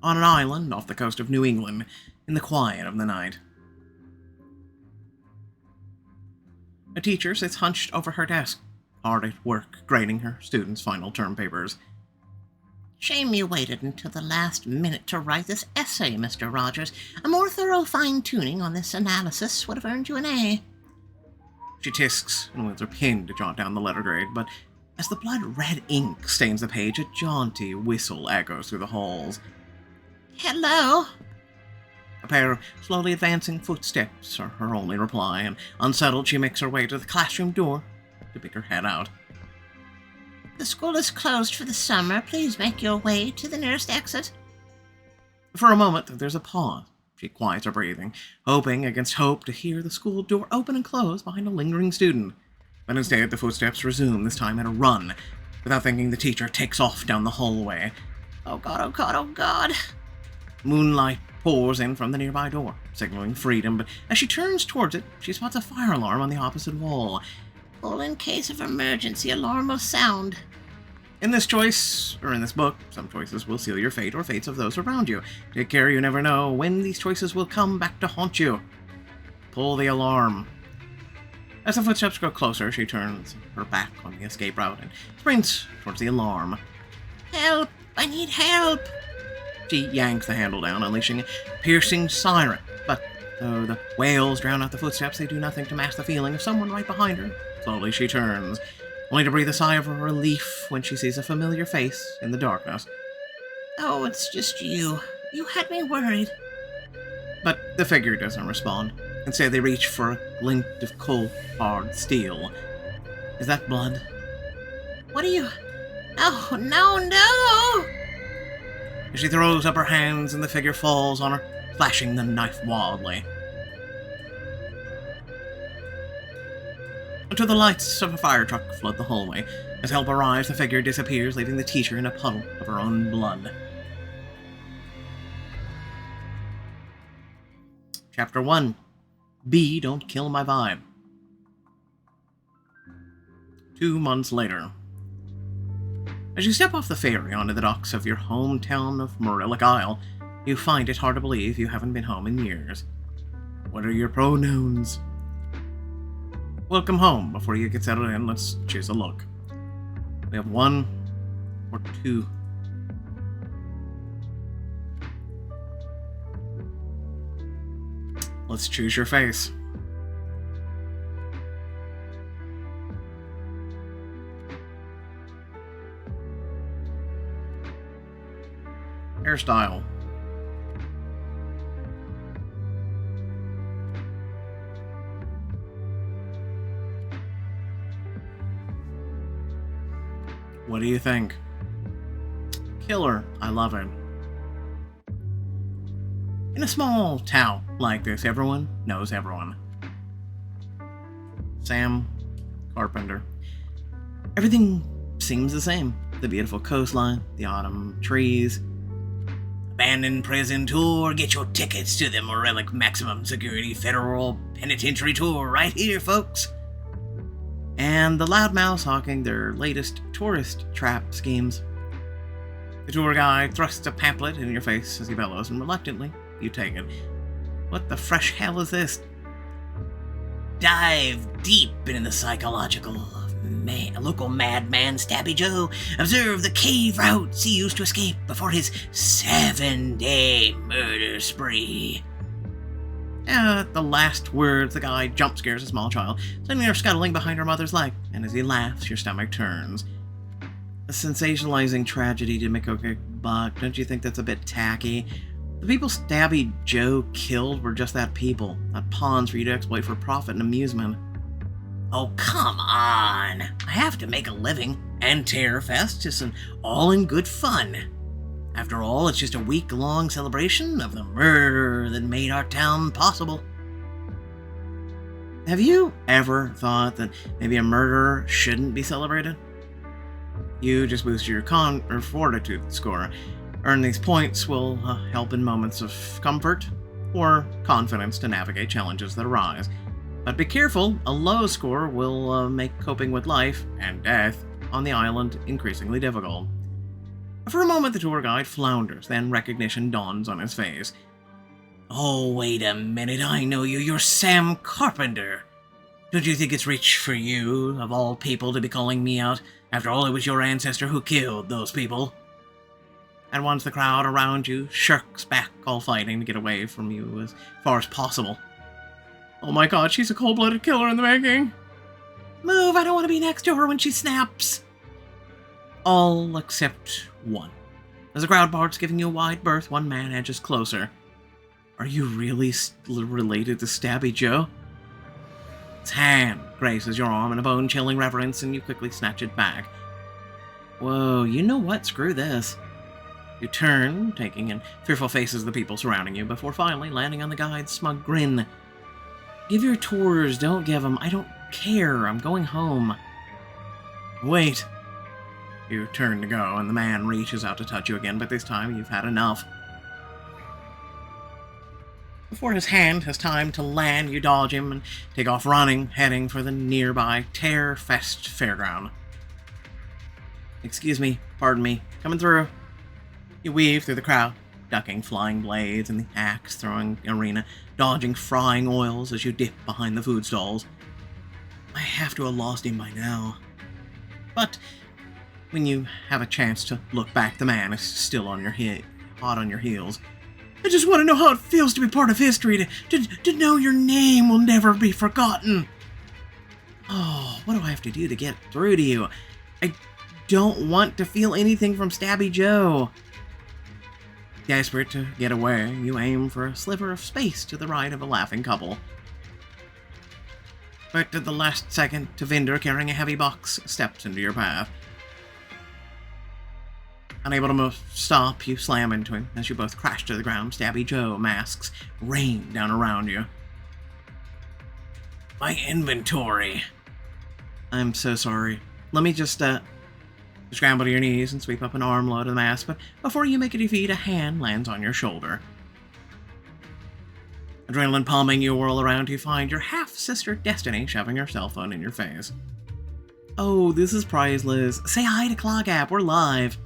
on an island off the coast of New England in the quiet of the night. A teacher sits hunched over her desk, hard at work grading her students' final term papers. Shame you waited until the last minute to write this essay, Mr. Rogers. A more thorough fine-tuning on this analysis would have earned you an A. She tisks and wields her pen to jot down the letter grade, but as the blood-red ink stains the page, a jaunty whistle echoes through the halls. Hello? A pair of slowly advancing footsteps are her only reply, and unsettled she makes her way to the classroom door to pick her head out. The school is closed for the summer. Please make your way to the nearest exit. For a moment, there's a pause. She quiets her breathing, hoping against hope to hear the school door open and close behind a lingering student. But instead, the footsteps resume, this time at a run. Without thinking, the teacher takes off down the hallway. Oh God, oh God, oh God. Moonlight pours in from the nearby door, signaling freedom, but as she turns towards it, she spots a fire alarm on the opposite wall. Well, in case of emergency, alarm will sound. In this choice, or in this book, some choices will seal your fate or fates of those around you. Take care, you never know when these choices will come back to haunt you. Pull the alarm. As the footsteps grow closer, she turns her back on the escape route and sprints towards the alarm. Help! I need help! She yanks the handle down, unleashing a piercing siren, but though the wails drown out the footsteps, they do nothing to mask the feeling of someone right behind her. Slowly she turns, only to breathe a sigh of relief when she sees a familiar face in the darkness. Oh, it's just you. You had me worried. But the figure doesn't respond. Instead, they reach for a glint of cold, hard steel. Is that blood? What are you... Oh, no! As she throws up her hands and the figure falls on her, flashing the knife wildly. Until the lights of a fire truck flood the hallway. As help arrives, the figure disappears, leaving the teacher in a puddle of her own blood. Chapter 1. B, Don't Kill My Vibe. 2 months later. As you step off the ferry onto the docks of your hometown of Morillic Isle, you find it hard to believe you haven't been home in years. What are your pronouns? Welcome home. Before you get settled in, let's choose a look. We have 1 or 2. Let's choose your face. Hairstyle. What do you think? Killer. I love it. In a small town like this, everyone knows everyone. Sam, carpenter. Everything seems the same. The beautiful coastline, the autumn trees. Abandoned prison tour. Get your tickets to the Morillic Maximum Security Federal Penitentiary Tour right here, folks. And the loudmouths hawking their latest tourist trap schemes. The tour guide thrusts a pamphlet in your face as he bellows, and reluctantly, you take it. What the fresh hell is this? Dive deep into the psychological local madman Stabby Joe. Observe the cave routes he used to escape before his 7-day murder spree. At the last words, the guy jump scares a small child, sending her scuttling behind her mother's leg, and as he laughs, your stomach turns. A sensationalizing tragedy to make a buck, don't you think that's a bit tacky? The people Stabby Joe killed were just that people, not pawns for you to exploit for profit and amusement. Oh, come on! I have to make a living, and Terrorfest is all in good fun. After all, it's just a week-long celebration of the murder that made our town possible. Have you ever thought that maybe a murderer shouldn't be celebrated? You just boost your fortitude score. Earn these points will help in moments of comfort or confidence to navigate challenges that arise. But be careful, a low score will make coping with life and death on the island increasingly difficult. For a moment, the tour guide flounders, then recognition dawns on his face. Oh, wait a minute, I know you. You're Sam Carpenter. Don't you think it's rich for you, of all people, to be calling me out? After all, it was your ancestor who killed those people. At once, the crowd around you shirks back, all fighting to get away from you as far as possible. Oh my god, she's a cold-blooded killer in the making. Move, I don't want to be next to her when she snaps. All except one. As the crowd parts, giving you a wide berth, one man edges closer. Are you really related to Stabby Joe? His hand graces your arm in a bone-chilling reverence, and you quickly snatch it back. Whoa, you know what? Screw this. You turn, taking in fearful faces of the people surrounding you, before finally landing on the guide's smug grin. Give your tours, don't give them. I don't care. I'm going home. Wait. You turn to go, and the man reaches out to touch you again, but this time you've had enough. Before his hand has time to land, you dodge him and take off running, heading for the nearby Terror Fest fairground. Excuse me, pardon me, coming through. You weave through the crowd, ducking flying blades in the axe-throwing arena, dodging frying oils as you dip behind the food stalls. I have to have lost him by now. But when you have a chance to look back, the man is still on your hot on your heels. I just want to know how it feels to be part of history, to know your name will never be forgotten. Oh, what do I have to do to get through to you? I don't want to feel anything from Stabby Joe. Desperate to get away, you aim for a sliver of space to the right of a laughing couple. But at the last second, Tavinder, carrying a heavy box, steps into your path. Unable to stop, you slam into him. As you both crash to the ground, Stabby Joe masks rain down around you. My inventory. I'm so sorry. Let me just, scramble to your knees and sweep up an armload of the mask, but before you make it to your feet, a hand lands on your shoulder. Adrenaline palming, you whirl around to find your half-sister Destiny shoving her cell phone in your face. Oh, this is priceless. Say hi to ClogApp, we're live.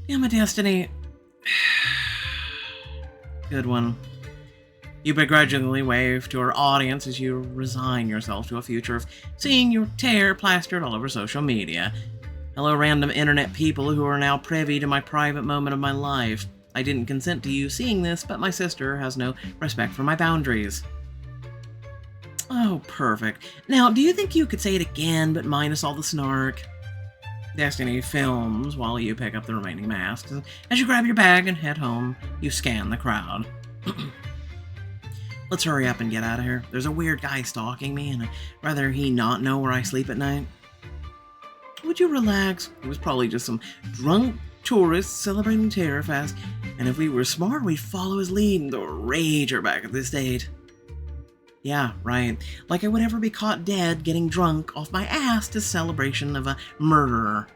Damn it, Destiny. Good one. You begrudgingly wave to her audience as you resign yourself to a future of seeing your tear plastered all over social media. Hello, random internet people who are now privy to my private moment of my life. I didn't consent to you seeing this, but my sister has no respect for my boundaries. Oh, perfect. Now, do you think you could say it again, but minus all the snark? Destiny films while you pick up the remaining masks. As you grab your bag and head home, you scan the crowd. Let's hurry up and get out of here. There's a weird guy stalking me, and I'd rather he not know where I sleep at night. Would you relax? It was probably just some drunk tourists celebrating Terror Fest, and if we were smart, we'd follow his lead and throw a rager back at this date. Yeah, right. Like I would ever be caught dead getting drunk off my ass to celebration of a murderer.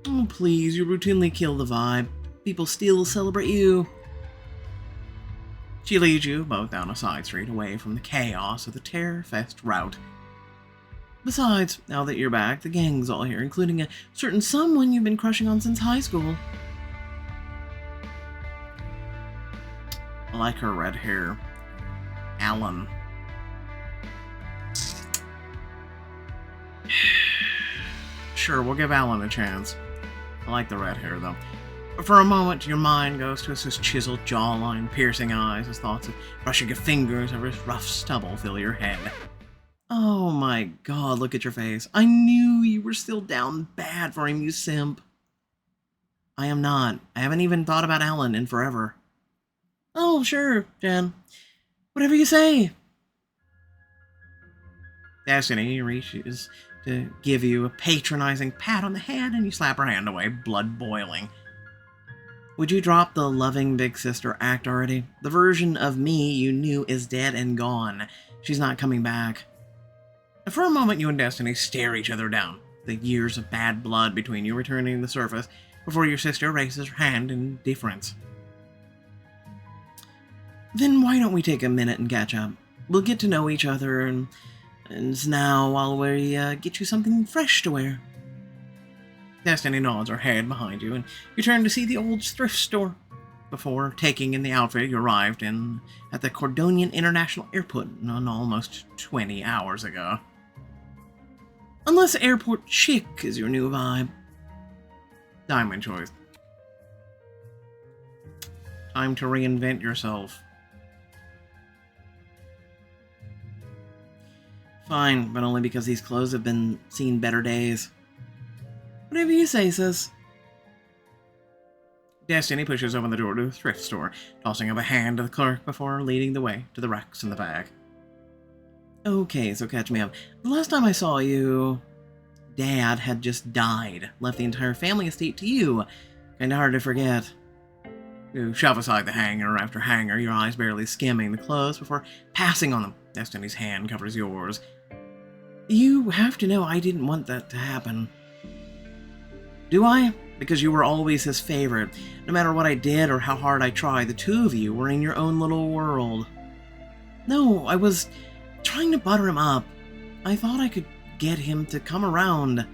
Oh, please, you routinely kill the vibe. People still celebrate you. She leads you both down a side street away from the chaos of the Terror Fest route. Besides, now that you're back, the gang's all here, including a certain someone you've been crushing on since high school. I like her red hair. Alan. Sure, we'll give Alan a chance. I like the red hair, though. For a moment, your mind goes to his chiseled jawline, piercing eyes, as thoughts of brushing your fingers over his rough stubble fill your head. Oh my god, look at your face. I knew you were still down bad for him, you simp. I am not. I haven't even thought about Alan in forever. Oh, sure, Jen. Whatever you say. Destiny reaches to give you a patronizing pat on the head, and you slap her hand away, blood boiling. Would you drop the loving big sister act already? The version of me you knew is dead and gone. She's not coming back. For a moment, you and Destiny stare each other down, the years of bad blood between you returning to the surface before your sister raises her hand in deference. Then why don't we take a minute and catch up? We'll get to know each other, and now while we get you something fresh to wear. Destiny nods her head behind you, and you turn to see the old thrift store. Before taking in the outfit you arrived in at the Cordonian International Airport almost 20 hours ago. Unless airport chic is your new vibe. Diamond choice. Time to reinvent yourself. Fine, but only because these clothes have been seen better days. Whatever you say, sis. Destiny pushes open the door to the thrift store, tossing up a hand to the clerk before leading the way to the racks in the back. Okay, so catch me up. The last time I saw you, Dad had just died, left the entire family estate to you. Kinda hard to forget. You shove aside the hanger after hanger, your eyes barely skimming the clothes before passing on them. Destiny's hand covers yours. You have to know I didn't want that to happen. Do I? Because you were always his favorite. No matter what I did or how hard I tried, the two of you were in your own little world. No, I was trying to butter him up. I thought I could get him to come around.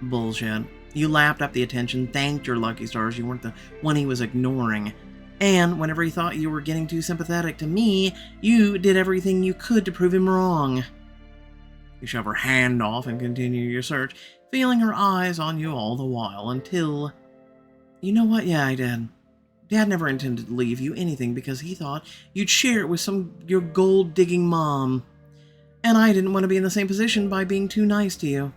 Bullshit. You lapped up the attention, thanked your lucky stars you weren't the one he was ignoring. And whenever he thought you were getting too sympathetic to me, you did everything you could to prove him wrong. You shove her hand off and continue your search, feeling her eyes on you all the while until... You know what? Yeah, I did. Dad never intended to leave you anything because he thought you'd share it with your gold-digging mom. And I didn't want to be in the same position by being too nice to you.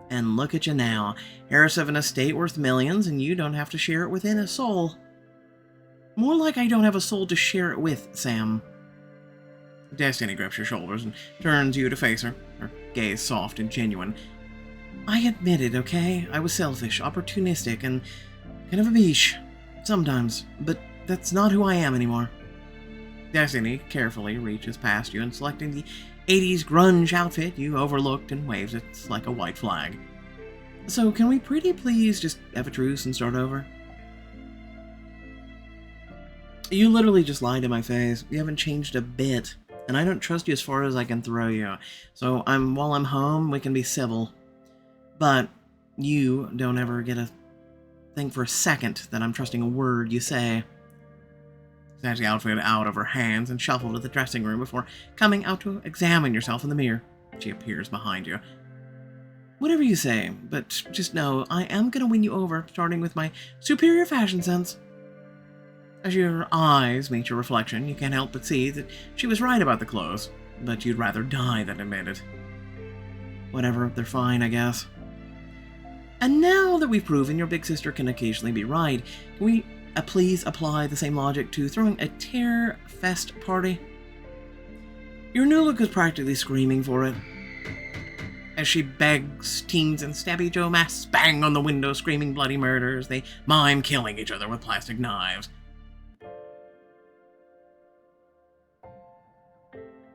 And look at you now, heiress of an estate worth millions, and you don't have to share it within a soul. More like I don't have a soul to share it with, Sam. Destiny grips your shoulders and turns you to face her gaze soft and genuine. I admit it, okay? I was selfish, opportunistic, and kind of a biche. Sometimes, but that's not who I am anymore. Destiny carefully reaches past you and selecting the 80s grunge outfit you overlooked and waves it like a white flag. So can we pretty please just have a truce and start over? You literally just lied to my face. You haven't changed a bit, and I don't trust you as far as I can throw you. So while I'm home, we can be civil. But you don't ever get to think for a second that I'm trusting a word you say. Snatch the outfit out of her hands and shuffle to the dressing room before coming out to examine yourself in the mirror. She appears behind you. Whatever you say, but just know I am going to win you over, starting with my superior fashion sense. As your eyes meet your reflection, you can't help but see that she was right about the clothes, but you'd rather die than admit it. Whatever, they're fine, I guess. And now that we've proven your big sister can occasionally be right, can we please apply the same logic to throwing a Terror Fest party? Your new look is practically screaming for it. As she begs, teens in Stabby Joe masks bang on the window screaming bloody murders. They mime killing each other with plastic knives.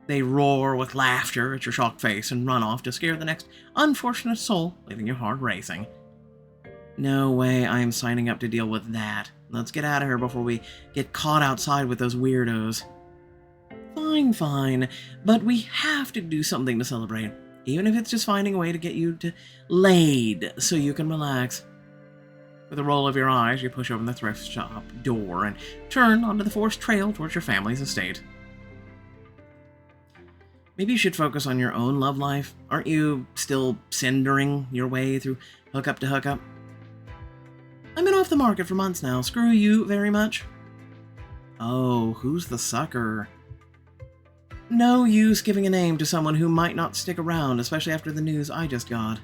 They roar with laughter at your shocked face and run off to scare the next unfortunate soul, leaving your heart racing. No way I am signing up to deal with that. Let's get out of here before we get caught outside with those weirdos. Fine, but we have to do something to celebrate, even if it's just finding a way to get you to laid so you can relax. With a roll of your eyes, you push open the thrift shop door and turn onto the forest trail towards your family's estate. Maybe you should focus on your own love life. Aren't you still cindering your way through hookup to hookup? I've been off the market for months now. Screw you very much. Oh, who's the sucker? No use giving a name to someone who might not stick around, especially after the news I just got.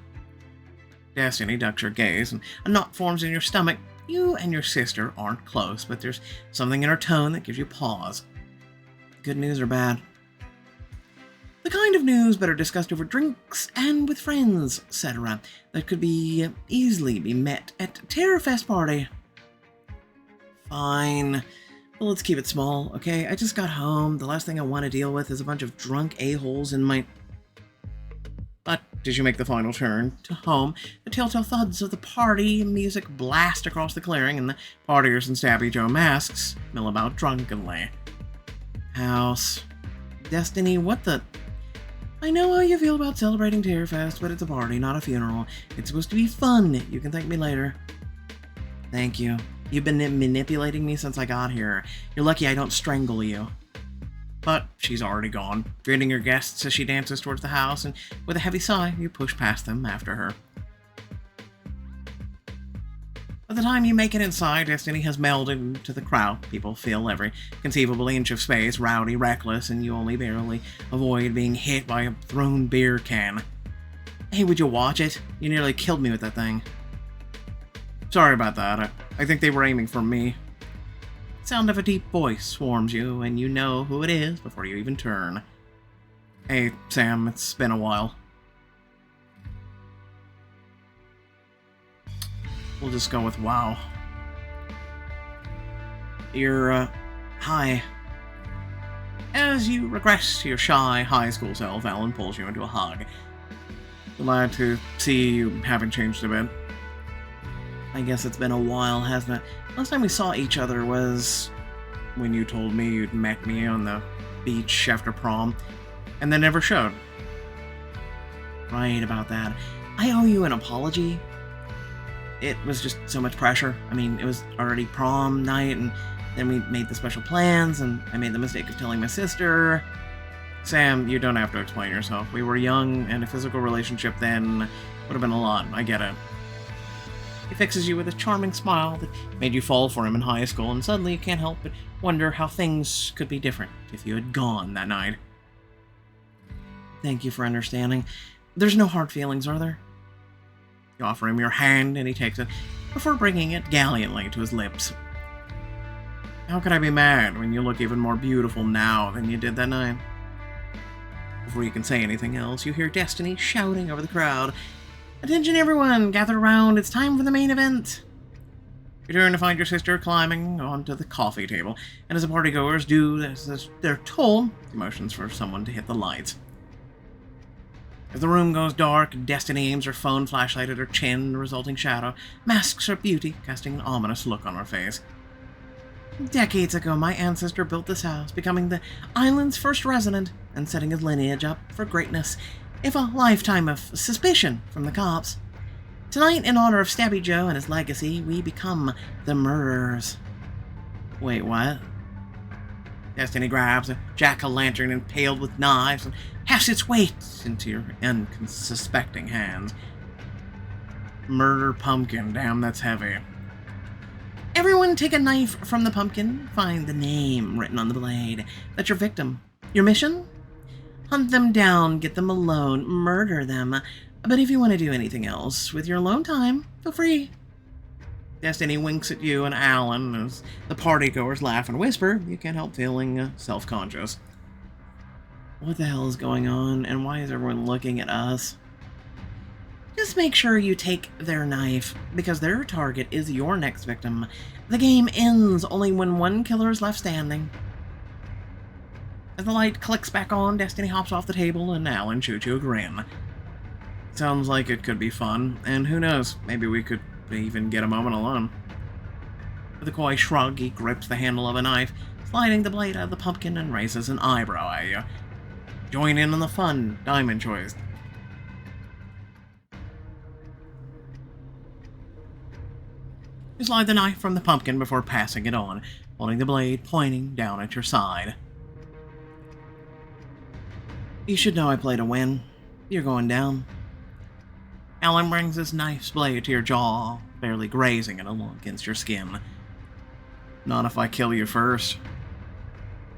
Destiny ducks your gaze, and a knot forms in your stomach. You and your sister aren't close, but there's something in her tone that gives you pause. Good news or bad? The kind of news better discussed over drinks and with friends, etc. that could easily be met at Terror Fest party. Fine. Well, let's keep it small, okay? I just got home. The last thing I want to deal with is a bunch of drunk a-holes in my... But as you make the final turn to home, the telltale thuds of the party music blast across the clearing, and the partiers in Stabby Joe masks mill about drunkenly. House. Destiny, what the... I know how you feel about celebrating Tearfest, but it's a party, not a funeral. It's supposed to be fun. You can thank me later. Thank you. You've been manipulating me since I got here. You're lucky I don't strangle you. But she's already gone, greeting her guests as she dances towards the house, and with a heavy sigh, you push past them after her. By the time you make it inside, Destiny has melded into the crowd. People fill every conceivable inch of space, rowdy, reckless, and you only barely avoid being hit by a thrown beer can. Hey, would you watch it? You nearly killed me with that thing. Sorry about that. I think they were aiming for me. The sound of a deep voice swarms you, and you know who it is before you even turn. Hey, Sam, it's been a while. We'll just go with wow. Hi. As you regress to your shy high school self, Alan pulls you into a hug. Glad to see you haven't changed a bit. I guess it's been a while, hasn't it? Last time we saw each other was when you told me you'd met me on the beach after prom, and then never showed. Right about that. I owe you an apology. It was just so much pressure. I mean, it was already prom night, and then we made the special plans, and I made the mistake of telling my sister. Sam, you don't have to explain yourself. We were young, and a physical relationship then would have been a lot. I get it. He fixes you with a charming smile that made you fall for him in high school, and suddenly you can't help but wonder how things could be different if you had gone that night. Thank you for understanding. There's no hard feelings, are there? You offer him your hand, and he takes it, before bringing it gallantly to his lips. How could I be mad when you look even more beautiful now than you did that night? Before you can say anything else, you hear Destiny shouting over the crowd. Attention everyone, gather around, it's time for the main event. You turn to find your sister climbing onto the coffee table, and as the partygoers do as they're told, he motions for someone to hit the lights. As the room goes dark, Destiny aims her phone flashlight at her chin, the resulting shadow masks her beauty, casting an ominous look on her face. Decades ago, my ancestor built this house, becoming the island's first resident, and setting his lineage up for greatness, if a lifetime of suspicion from the cops. Tonight, in honor of Stabby Joe and his legacy, we become the murderers. Wait, what? Destiny grabs a jack-o'-lantern impaled with knives and hefts its weight into your unsuspecting hands. Murder pumpkin, damn, that's heavy. Everyone take a knife from the pumpkin, find the name written on the blade. That's your victim. Your mission? Hunt them down, get them alone, murder them. But if you want to do anything else with your alone time, feel free. Destiny winks at you and Alan as the partygoers laugh and whisper. You can't help feeling self-conscious. What the hell is going on, and why is everyone looking at us? Just make sure you take their knife, because their target is your next victim. The game ends only when one killer is left standing. As the light clicks back on, Destiny hops off the table, and Alan shoots you a grin. Sounds like it could be fun, and who knows, maybe we could even get a moment alone. With a coy shrug, he grips the handle of a knife, sliding the blade out of the pumpkin, and raises an eyebrow at you. Join in on the fun, Diamond choice. You slide the knife from the pumpkin before passing it on, holding the blade pointing down at your side. You should know I play to win. You're going down. Alan brings his knife's blade to your jaw, barely grazing it against your skin. Not if I kill you first.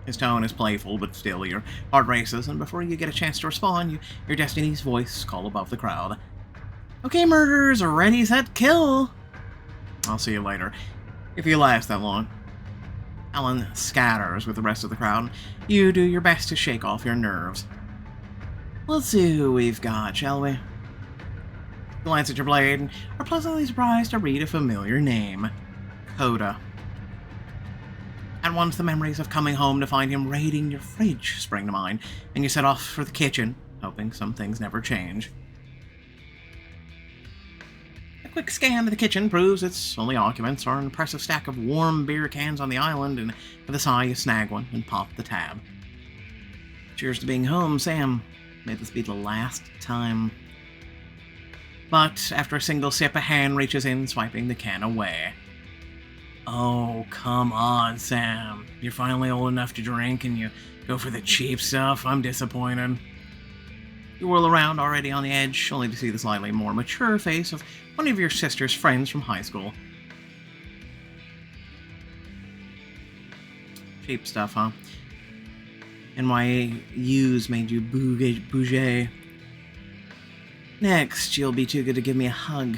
His tone is playful, but still your heart races, and before you get a chance to respond, you hear Destiny's voice call above the crowd. Okay, murderers, ready, set, kill! I'll see you later, if you last that long. Alan scatters with the rest of the crowd. You do your best to shake off your nerves. Let's see who we've got, shall we? Glance at your blade and are pleasantly surprised to read a familiar name. Coda. At once the memories of coming home to find him raiding your fridge spring to mind, and you set off for the kitchen, hoping some things never change. A quick scan of the kitchen proves its only occupants are an impressive stack of warm beer cans on the island, and with a sigh you snag one and pop the tab. Cheers to being home, Sam. May this be the last time. But after a single sip, a hand reaches in, swiping the can away. Oh, come on, Sam. You're finally old enough to drink and you go for the cheap stuff? I'm disappointed. You whirl around, already on the edge, only to see the slightly more mature face of one of your sister's friends from high school. Cheap stuff, huh? NYU's made you bougie. Next, you'll be too good to give me a hug.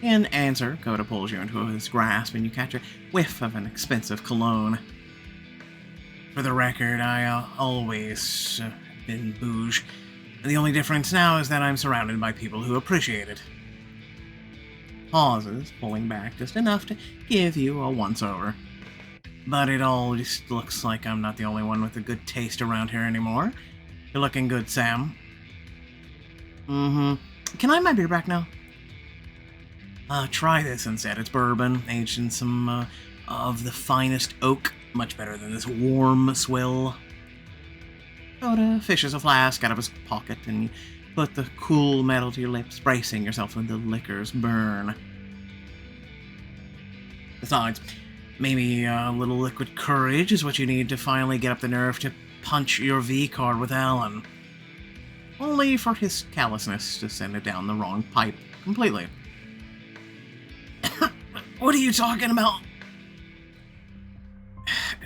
In answer, Coda pulls you into his grasp and you catch a whiff of an expensive cologne. For the record, I always been bouge. The only difference now is that I'm surrounded by people who appreciate it. Pauses, pulling back just enough to give you a once-over. But it all just looks like I'm not the only one with a good taste around here anymore. You're looking good, Sam. Can I have my beer back now? Try this instead. It's bourbon, aged in some of the finest oak. Much better than this warm swill. Coda fishes a flask out of his pocket and you put the cool metal to your lips, bracing yourself when the liquor's burn. Besides, maybe a little liquid courage is what you need to finally get up the nerve to punch your V-card with Alan. Only for his callousness to send it down the wrong pipe completely. What are you talking about?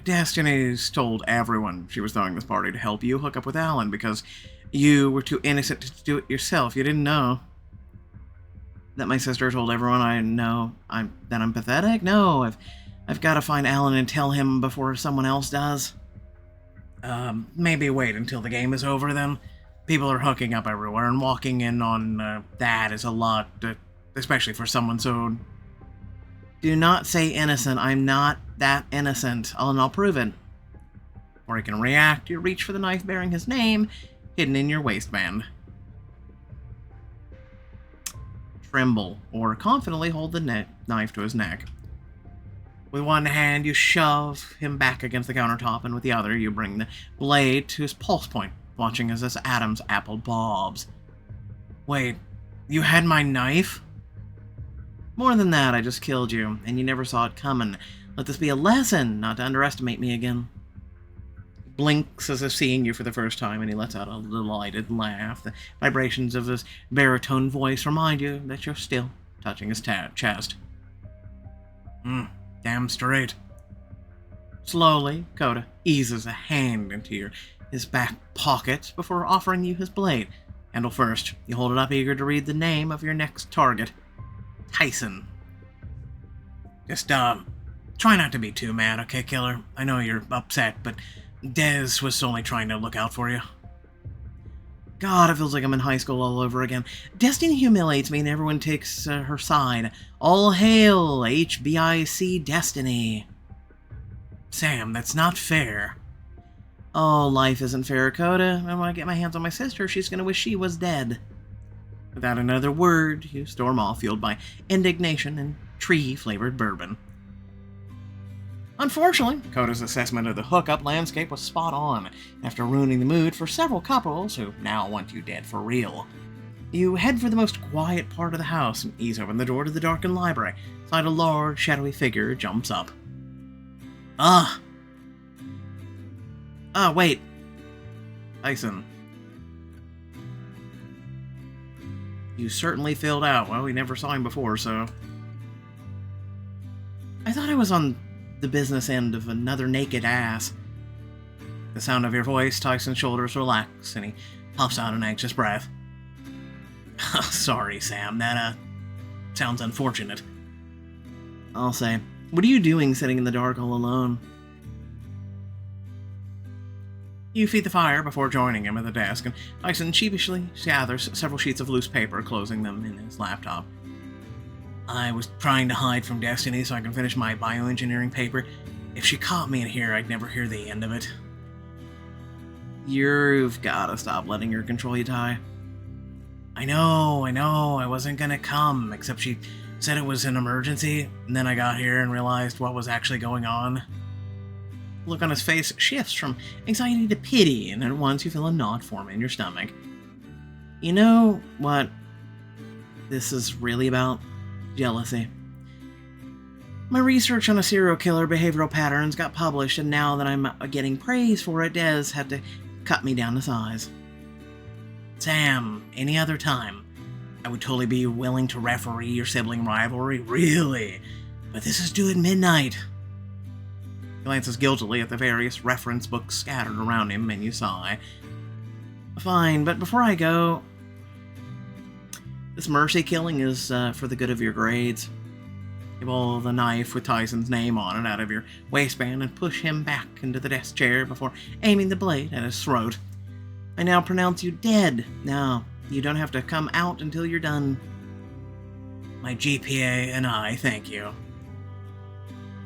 Destiny's told everyone she was throwing this party to help you hook up with Alan because you were too innocent to do it yourself. You didn't know that my sister told everyone I know that I'm pathetic? No, I've got to find Alan and tell him before someone else does. Maybe wait until the game is over then. People are hooking up everywhere, and walking in on that is a lot, especially for someone so... Do not say innocent. I'm not that innocent. I'll prove it. Before he can react, you reach for the knife bearing his name, hidden in your waistband. Tremble, or confidently hold the knife to his neck. With one hand, you shove him back against the countertop, and with the other, you bring the blade to his pulse point, watching as this Adam's apple bobs. Wait, you had my knife? More than that, I just killed you, and you never saw it coming. Let this be a lesson not to underestimate me again. He blinks as if seeing you for the first time, and he lets out a delighted laugh. The vibrations of his baritone voice remind you that you're still touching his chest. Damn straight. Slowly, Coda eases a hand into his back pocket before offering you his blade. Handle first. You hold it up, eager to read the name of your next target. Tyson. Just, try not to be too mad, okay, killer? I know you're upset, but Dez was only trying to look out for you. God, it feels like I'm in high school all over again. Destiny humiliates me and everyone takes her side. All hail, HBIC Destiny. Sam, that's not fair. Oh, life isn't fair, Coda. And when I get my hands on my sister, she's gonna wish she was dead. Without another word, you storm off, fueled by indignation and tree-flavored bourbon. Unfortunately, Coda's assessment of the hookup landscape was spot on, after ruining the mood for several couples who now want you dead for real. You head for the most quiet part of the house and ease open the door to the darkened library. Inside, a large, shadowy figure jumps up. Wait. Tyson. You certainly filled out. Well, we never saw him before, so... I thought I was on the business end of another naked ass. The sound of your voice, Tyson's shoulders relax, and he puffs out an anxious breath. Sorry, Sam. That, sounds unfortunate. I'll say. What are you doing sitting in the dark all alone? You feed the fire before joining him at the desk, and Tyson sheepishly gathers several sheets of loose paper, closing them in his laptop. I was trying to hide from Destiny so I can finish my bioengineering paper. If she caught me in here, I'd never hear the end of it. You've gotta stop letting her control you, Ty. I know, I wasn't gonna come, except she said it was an emergency, and then I got here and realized what was actually going on. look on his face shifts from anxiety to pity, and at once you feel a knot form in your stomach. You know what this is really about? Jealousy. My research on a serial killer behavioral patterns got published, and now that I'm getting praise for it, Des had to cut me down to size. Sam, any other time, I would totally be willing to referee your sibling rivalry, really, but this is due at midnight. He glances guiltily at the various reference books scattered around him, and you sigh. Fine, but before I go, this mercy killing is for the good of your grades. You pull the knife with Tyson's name on it out of your waistband and push him back into the desk chair before aiming the blade at his throat. I now pronounce you dead. Now, you don't have to come out until you're done. My GPA and I thank you.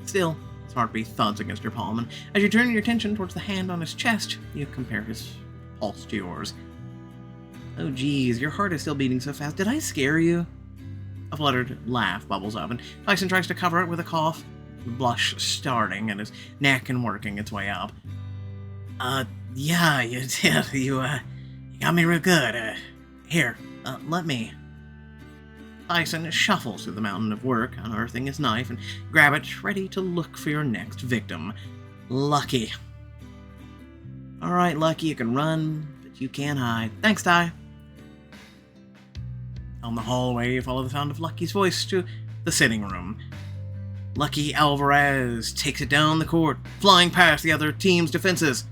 Still, his heartbeat thuds against your palm, and as you turn your attention towards the hand on his chest, you compare his pulse to yours. Oh geez, your heart is still beating so fast. Did I scare you? A fluttered laugh bubbles up, and Tyson tries to cover it with a cough, the blush starting at his neck and working its way up. Yeah, you did. You got me real good. Here, let me. Tyson shuffles through the mountain of work, unearthing his knife, and grab it, ready to look for your next victim. Lucky. Alright, Lucky, you can run, but you can't hide. Thanks, Ty. On the hallway, you follow the sound of Lucky's voice to the sitting room. Lucky Alvarez takes it down the court, flying past the other team's defenses.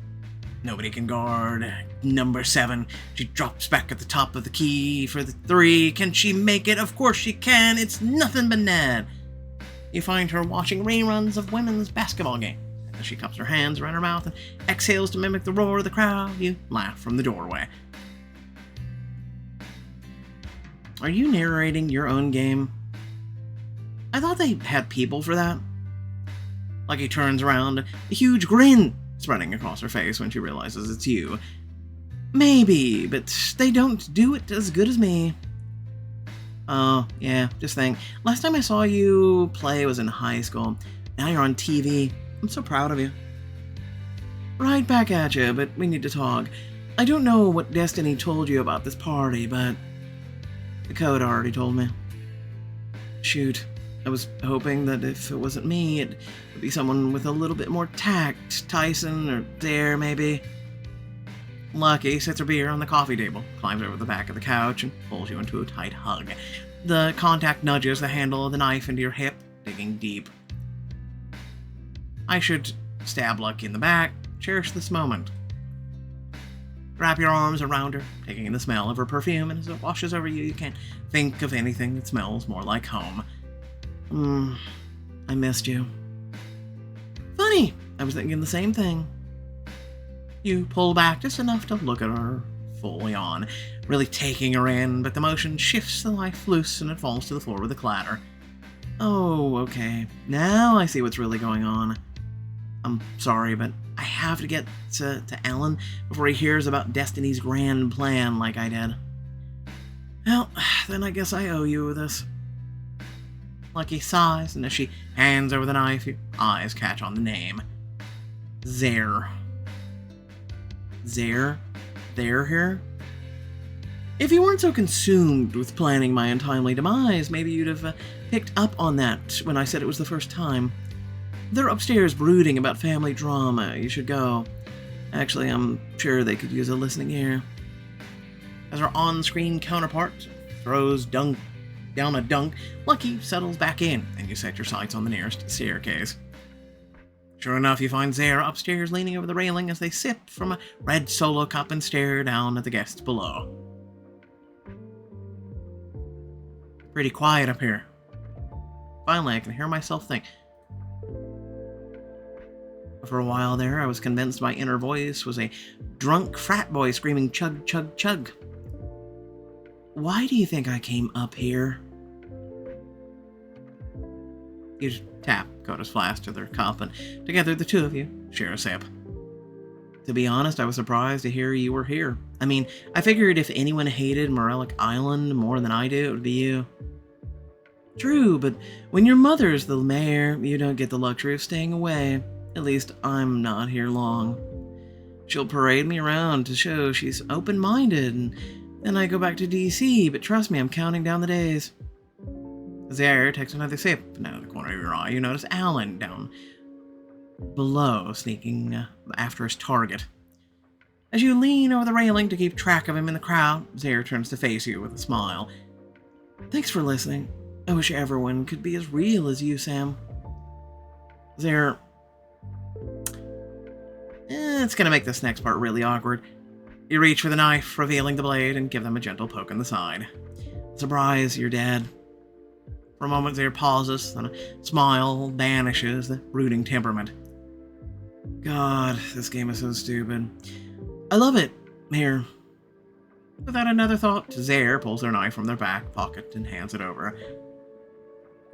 Nobody can guard number 7. She drops back at the top of the key for the 3. Can she make it? Of course she can. It's nothing but net. You find her watching reruns of women's basketball games. As she cups her hands around her mouth and exhales to mimic the roar of the crowd, you laugh from the doorway. Are you narrating your own game? I thought they had people for that. Lucky turns around, a huge grin spreading across her face when she realizes it's you. Maybe, but they don't do it as good as me. Oh, yeah, just think. Last time I saw you play was in high school. Now you're on TV. I'm so proud of you. Right back at you, but we need to talk. I don't know what Destiny told you about this party, but the code already told me. Shoot, I was hoping that if it wasn't me, it would be someone with a little bit more tact. Tyson or Dare, maybe. Lucky sets her beer on the coffee table, climbs over the back of the couch, and pulls you into a tight hug. The contact nudges the handle of the knife into your hip, digging deep. I should stab Lucky in the back. Cherish this moment. Wrap your arms around her, taking in the smell of her perfume, and as it washes over you, you can't think of anything that smells more like home. I missed you. Funny, I was thinking the same thing. You pull back just enough to look at her fully on, really taking her in, but the motion shifts the knife loose and it falls to the floor with a clatter. Oh, okay. Now I see what's really going on. I'm sorry, but I have to get to Alan before he hears about Destiny's grand plan like I did. Well, then I guess I owe you this. Lucky sighs, and as she hands over the knife, your eyes catch on the name. Zare. Zare? There here? If you weren't so consumed with planning my untimely demise, maybe you'd have picked up on that when I said it was the first time. They're upstairs brooding about family drama. You should go. Actually, I'm sure they could use a listening ear. As her on-screen counterpart throws down a dunk, Lucky settles back in, and you set your sights on the nearest staircase. Sure enough, you find Zare upstairs leaning over the railing as they sip from a red solo cup and stare down at the guests below. Pretty quiet up here. Finally, I can hear myself think. For a while there, I was convinced my inner voice was a drunk frat boy screaming chug, chug, chug. Why do you think I came up here? You tap Coda's flask to their cup, and together the two of you share a sip. To be honest, I was surprised to hear you were here. I mean, I figured if anyone hated Morelic Island more than I do, it would be you. True, but when your mother's the mayor, you don't get the luxury of staying away. At least I'm not here long. She'll parade me around to show she's open-minded, and then I go back to DC, but trust me, I'm counting down the days. As the air takes another sip, and out of the corner of your eye, you notice Alan down below, sneaking after his target. As you lean over the railing to keep track of him in the crowd, Zaire turns to face you with a smile. Thanks for listening. I wish everyone could be as real as you, Sam. Zaire... it's gonna make this next part really awkward. You reach for the knife, revealing the blade, and give them a gentle poke in the side. Surprise, you're dead. For a moment, Zaire pauses, then a smile banishes the brooding temperament. God, this game is so stupid. I love it. Here. Without another thought, Zaire pulls their knife from their back pocket and hands it over.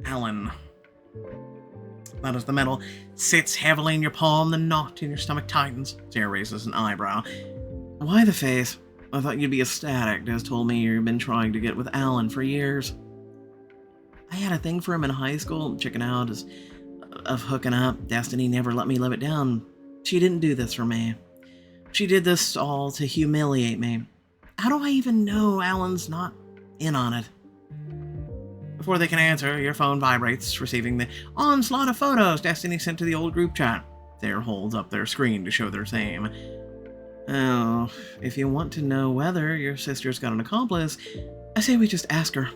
Alan. But as the metal sits heavily in your palm, the knot in your stomach tightens. Zaire raises an eyebrow. Why the face? I thought you'd be ecstatic. Des told me you've been trying to get with Alan for years. I had a thing for him in high school, chicken out of hooking up. Destiny never let me live it down. She didn't do this for me. She did this all to humiliate me. How do I even know Alan's not in on it? Before they can answer, your phone vibrates, receiving the onslaught of photos Destiny sent to the old group chat. Zaire holds up their screen to show their same. Oh, if you want to know whether your sister's got an accomplice, I say we just ask her.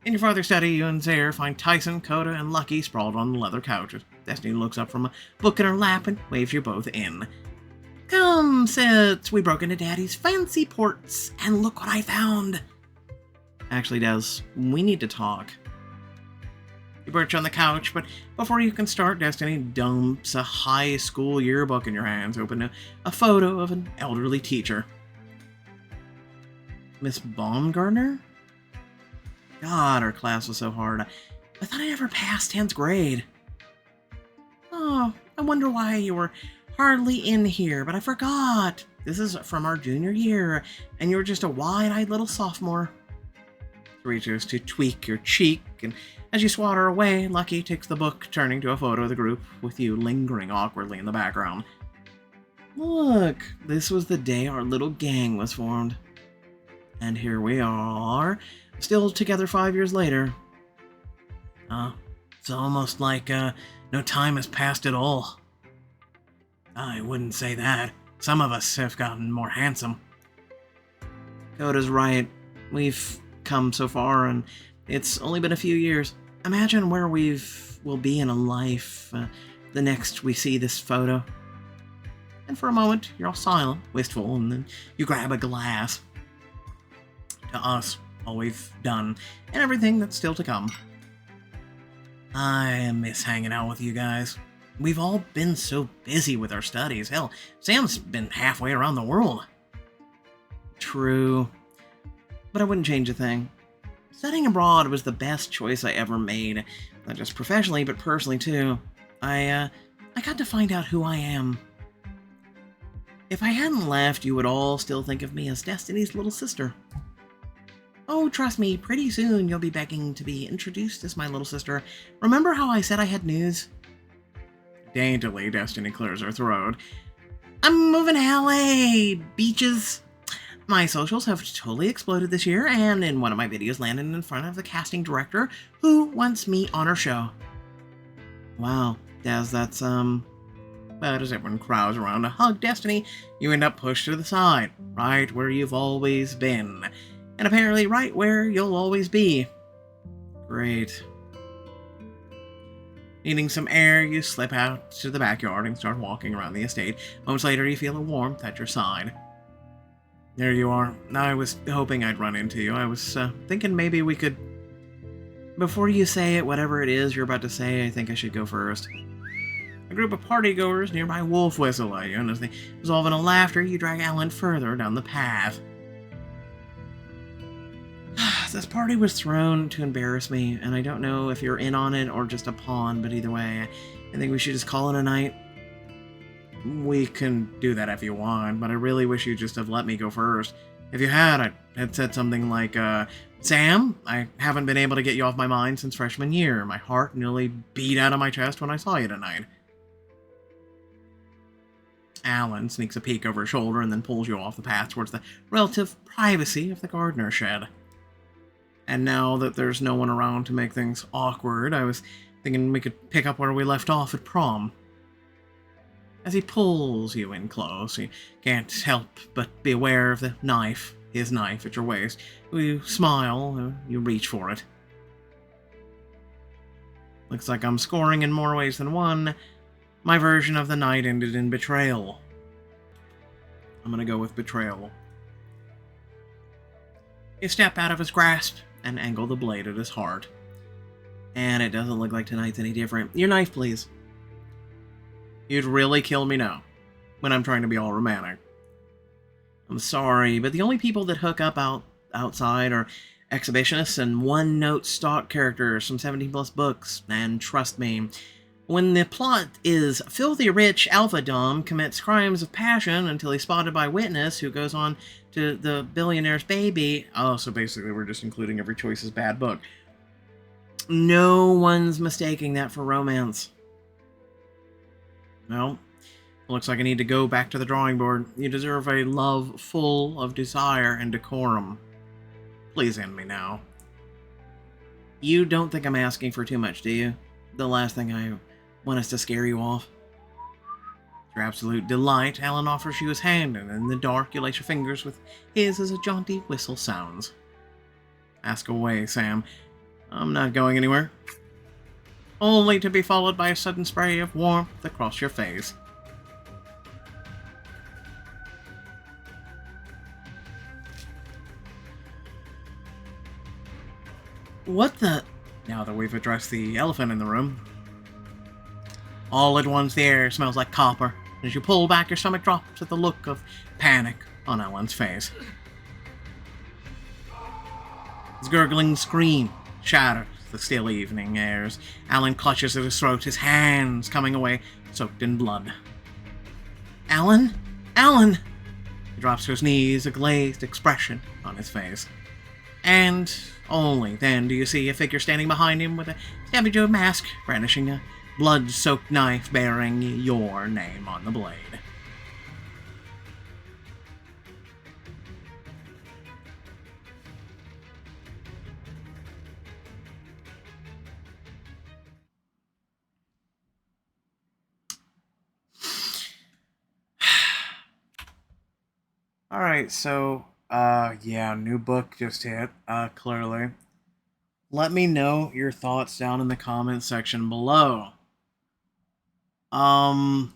In your farther study, you and Zaire find Tyson, Coda, and Lucky sprawled on the leather couch. Destiny looks up from a book in her lap and waves you both in. Come, sit. We broke into Daddy's fancy ports, and look what I found. Actually, Des, we need to talk. You perch on the couch, but before you can start, Destiny dumps a high school yearbook in your hands, open a photo of an elderly teacher. Miss Baumgartner? God, our class was so hard. I thought I never passed 10th grade. Oh, I wonder why you were hardly in here, but I forgot. This is from our junior year, and you were just a wide-eyed little sophomore. She reaches to tweak your cheek, and as you swat her away, Lucky takes the book, turning to a photo of the group, with you lingering awkwardly in the background. Look, this was the day our little gang was formed. And here we are, still together 5 years later. It's almost like no time has passed at all. I wouldn't say that. Some of us have gotten more handsome. Coda's right. We've come so far, and it's only been a few years. Imagine where we'll be in a life the next we see this photo. And for a moment, you're all silent, wistful, and then you grab a glass. To us, all we've done, and everything that's still to come. I miss hanging out with you guys. We've all been so busy with our studies. Hell, Sam's been halfway around the world. True. But I wouldn't change a thing. Studying abroad was the best choice I ever made. Not just professionally, but personally too. I got to find out who I am. If I hadn't left, you would all still think of me as Destiny's little sister. Oh, trust me, pretty soon you'll be begging to be introduced as my little sister. Remember how I said I had news? Daintily, Destiny clears her throat. I'm moving to LA, beaches. My socials have totally exploded this year, and in one of my videos landed in front of the casting director who wants me on her show. Wow, Daz, that's, But as everyone crowds around to hug Destiny, you end up pushed to the side, right where you've always been. And apparently right where you'll always be. Great. Needing some air, you slip out to the backyard and start walking around the estate. Moments later, you feel a warmth at your side. There you are. I was hoping I'd run into you. I was thinking maybe we could... Before you say it, whatever it is you're about to say, I think I should go first. A group of partygoers nearby wolf whistle at you, and as they dissolve in a laughter, you drag Alan further down the path. This party was thrown to embarrass me, and I don't know if you're in on it or just a pawn, but either way, I think we should just call it a night. We can do that if you want, but I really wish you'd just have let me go first. If you had, I had said something like, Sam, I haven't been able to get you off my mind since freshman year. My heart nearly beat out of my chest when I saw you tonight. Alan sneaks a peek over his shoulder and then pulls you off the path towards the relative privacy of the gardener shed. And now that there's no one around to make things awkward, I was thinking we could pick up where we left off at prom. As he pulls you in close, you can't help but be aware of the knife, his knife, at your waist. You smile, you reach for it. Looks like I'm scoring in more ways than one. My version of the night ended in betrayal. I'm gonna go with betrayal. You step out of his grasp and angle the blade at his heart. And it doesn't look like tonight's any different. Your knife, please. You'd really kill me now, when I'm trying to be all romantic. I'm sorry, but the only people that hook up outside are exhibitionists and one-note stock characters from 17-plus books. And trust me, when the plot is filthy rich alpha dom commits crimes of passion until he's spotted by witness who goes on to the billionaire's baby. Oh, so basically we're just including every choice's bad book. No one's mistaking that for romance. Well, looks like I need to go back to the drawing board. You deserve a love full of desire and decorum. Please end me now. You don't think I'm asking for too much, do you? The last thing I want is to scare you off. To your absolute delight, Alan offers you his hand, and in the dark you lace your fingers with his as a jaunty whistle sounds. Ask away, Sam. I'm not going anywhere. Only to be followed by a sudden spray of warmth across your face. What the... Now that we've addressed the elephant in the room. All at once the air smells like copper. As you pull back, your stomach drops at the look of panic on Alan's face. His gurgling scream shatters the still evening airs. Alan clutches at his throat, his hands coming away, soaked in blood. Alan? Alan! He drops to his knees, a glazed expression on his face. And only then do you see a figure standing behind him with a Stabby Joe mask, brandishing a blood-soaked knife bearing your name on the blade. Alright, so, yeah, new book just hit, clearly. Let me know your thoughts down in the comments section below. Do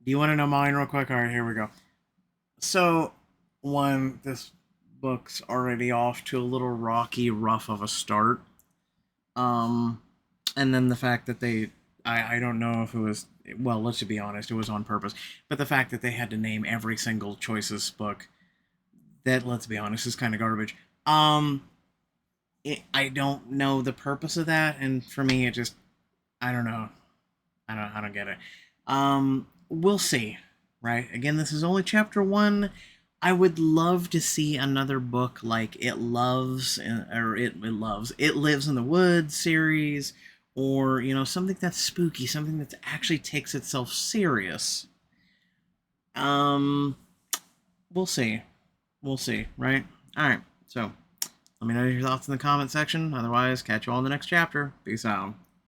you want to know mine real quick? Alright, here we go. So, one, this book's already off to a little rocky, rough of a start. And then the fact that I don't know if it was, well, let's just be honest, it was on purpose, but the fact that they had to name every single Choices book, that, let's be honest, is kind of garbage. I don't know the purpose of that, and for me, it just, I don't know. I don't get it. We'll see, right? Again, this is only chapter 1. I would love to see another book like It Lives in the Woods series, or, you know, something that's spooky, something that actually takes itself serious. We'll see. We'll see, right? Alright, so, let me know your thoughts in the comment section. Otherwise, catch you all in the next chapter. Peace out.